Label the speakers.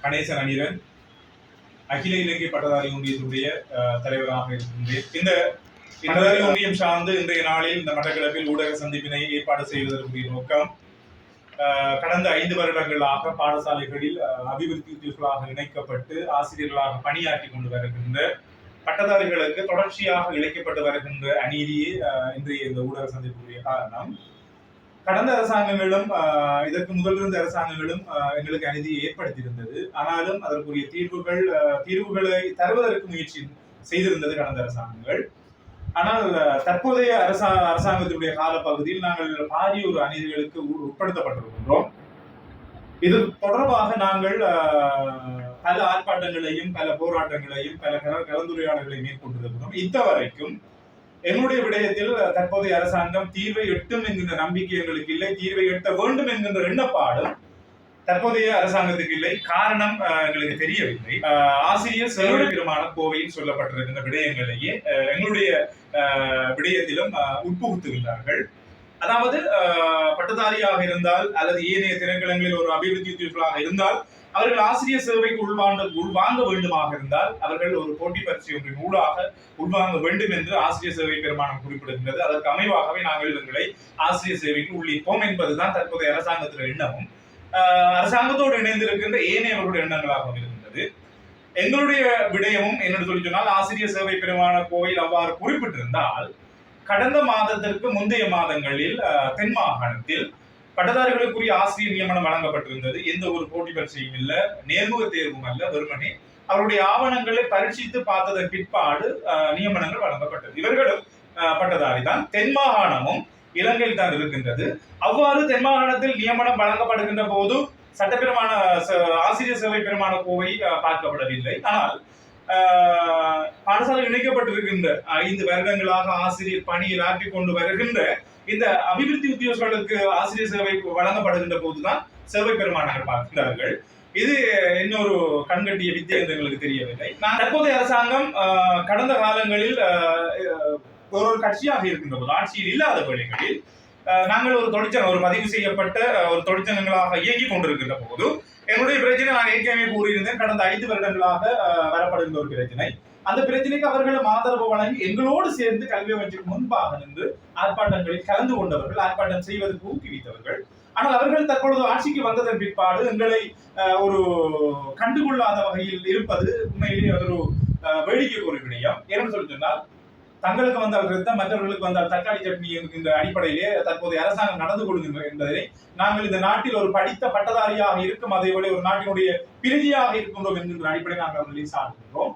Speaker 1: கணேசன் அனிரன், அகில இலங்கை பட்டதாரி ஒன்றியத்துடைய தலைவராக இருக்கின்றேன். இந்த பட்டதாரி ஒன்றியம் சார்ந்து இன்றைய நாளில் இந்த மட்டக்களப்பில் ஊடக சந்திப்பினை ஏற்பாடு செய்வதற்குரிய நோக்கம், கடந்த 5 வருடங்களாக பாடசாலைகளில் அபிவிருத்தி உத்தியோகர்களாக இணைக்கப்பட்டு ஆசிரியர்களாக பணியாற்றி கொண்டு வருகின்ற பட்டதாரிகளுக்கு தொடர்ச்சியாக இழைக்கப்பட்டு வருகின்ற அநீதியே இன்றைய இந்த ஊடக சந்திப்புக்குரிய காரணம். கடந்த அரசாங்கங்களும் இதற்கு முதல் இருந்த அரசாங்கங்களும் எங்களுக்கு அநீதியை ஏற்படுத்தியிருந்தது. ஆனாலும் அதற்குரிய தீர்வுகளை தருவதற்கு முயற்சி செய்திருந்தது கடந்த அரசாங்கங்கள். ஆனால் தற்போதைய அரசாங்கத்தினுடைய காலப்பகுதியில் நாங்கள் பாரிய ஒரு அநீதிகளுக்கு உட்படுத்தப்பட்டிருக்கின்றோம். இது தொடர்பாக நாங்கள் பல ஆர்ப்பாட்டங்களையும் பல போராட்டங்களையும் பல கலந்துரையாடல்களையும் மேற்கொண்டிருக்கிறோம். இத்தவரைக்கும் எங்களுடைய விடயத்தில் தற்போதைய அரசாங்கம் தீர்வை எட்டும் என்கின்ற நம்பிக்கை எங்களுக்கு இல்லை. தீர்வை எட்ட வேண்டும் என்கின்ற எண்ணப்பாடும் தற்போதைய அரசாங்கத்துக்கு இல்லை. காரணம் எங்களுக்கு தெரியவில்லை. ஆசிரியர் சேவை பெருமான கோவையில் சொல்லப்பட்டிருக்கின்ற விடயங்களையே எங்களுடைய விடயத்திலும் உட்புகுத்துகின்றார்கள். அதாவது பட்டதாரியாக இருந்தால் அல்லது ஏனைய திணைக்களங்களில் ஒரு அபிவிருத்தி உத்தியோகர்களாக இருந்தால் அவர்கள் ஆசிரியர் சேவைக்கு உள்வாங்க வேண்டுமாக இருந்தால் அவர்கள் ஒரு போட்டி பரீட்சை ஒன்றின் ஊடாக உள்வாங்க வேண்டும் என்று ஆசிரியர் சேவை பெருமானம் குறிப்பிடுகின்றது. அதற்கு அமைவாகவே நாங்கள் இவர்களை ஆசிரியர் சேவைக்கு உள்ளிப்போம் என்பதுதான் தற்போதைய அரசாங்கத்தின் எண்ணமும் அரசாங்கத்தோடு இணைந்திருக்கின்ற ஏனையவர்களுடைய எண்ணங்களாகவும் இருக்கின்றது. எங்களுடைய விடயமும் என்னென்னு சொல்லி சொன்னால், ஆசிரியர் சேவை பெருமான கோயில் அவ்வாறு குறிப்பிட்டிருந்தால் கடந்த மாதத்திற்கு முந்தைய மாதங்களில் தென் மாகாணத்தில் பட்டதாரிகளுக்குரிய ஆசிரியர் நியமனம் வழங்கப்பட்டிருந்தது. எந்த ஒரு போட்டி பரீட்சையும் இல்ல, நேர்முக தேர்வும் அல்ல, வெறுமனே அவருடைய ஆவணங்களை பரீட்சித்து பார்த்ததன் பிற்பாடு நியமனங்கள் வழங்கப்பட்டது. இவர்களும் பட்டதாரி தான். தென் மாகாணமும் இலங்கையில் தான் இருக்கின்றது. அவ்வாறு தென் மாகாணத்தில் நியமனம் வழங்கப்படுகின்ற போது சட்டப்பெருமான ஆசிரியர் சேவை பெருமான கோவை பார்க்கப்படவில்லை. ஆனால் பாடசாலை இணைக்கப்பட்டிருக்கின்ற 5 வருடங்களாக ஆசிரியர் பணியில் ஆற்றிக் கொண்டு வருகின்ற இந்த அபிவிருத்தி உத்தியோகர்களுக்கு ஆசிரியர் சேவை வழங்கப்படுகின்ற போதுதான் சேவை பெருமானங்கள் பார்க்கிறார்கள். இது இன்னொரு கண்கட்டிய வித்தியை என்று எங்களுக்கு தெரியவில்லை. தற்போதைய அரசாங்கம் கடந்த காலங்களில் ஒரு கட்சியாக இருக்கின்ற போது, ஆட்சியில் இல்லாத வேளைகளில் நாங்கள் ஒரு பதிவு செய்யப்பட்ட ஒரு தொழிற்சங்கங்களாக இயங்கிக் கொண்டிருக்கின்ற போது எங்களுடைய பிரச்சனை நான் ஏற்கனவே கூறியிருந்தேன். கடந்த 5 வருடங்களாக வரப்படுகின்ற ஒரு பிரச்சனை. அந்த பிரச்சனைக்கு அவர்களும் ஆதரவு வழங்கி எங்களோடு சேர்ந்து கல்வி அமைச்சுக்கு முன்பாக நின்று ஆர்ப்பாட்டங்களில் கலந்து கொண்டவர்கள், ஆர்ப்பாட்டம் செய்வதற்கு ஊக்குவித்தவர்கள். ஆனால் அவர்கள் தற்பொழுது ஆட்சிக்கு வந்ததன் பிற்பாடு எங்களை ஒரு கண்டுகொள்ளாத வகையில் இருப்பது உண்மையிலேயே ஒரு வேடிக்கைக்குரிய விடயம். ஏன்னு சொல்லி சொன்னால், தங்களுக்கு வந்தால் ரத்தம், மற்றவர்களுக்கு வந்தால் தக்காளி சட்னி என்கின்ற அடிப்படையிலே தற்போதைய அரசாங்கம் நடந்து கொள்கின்ற என்பதை நாங்கள் இந்த நாட்டில் ஒரு படித்த பட்டதாரியாக இருக்கும், அதே போல ஒரு நாட்டினுடைய பிரதியாக இருக்கின்றோம் என்கின்ற அடிப்படையில் நாங்கள் அவர்களை சார்கின்றோம்.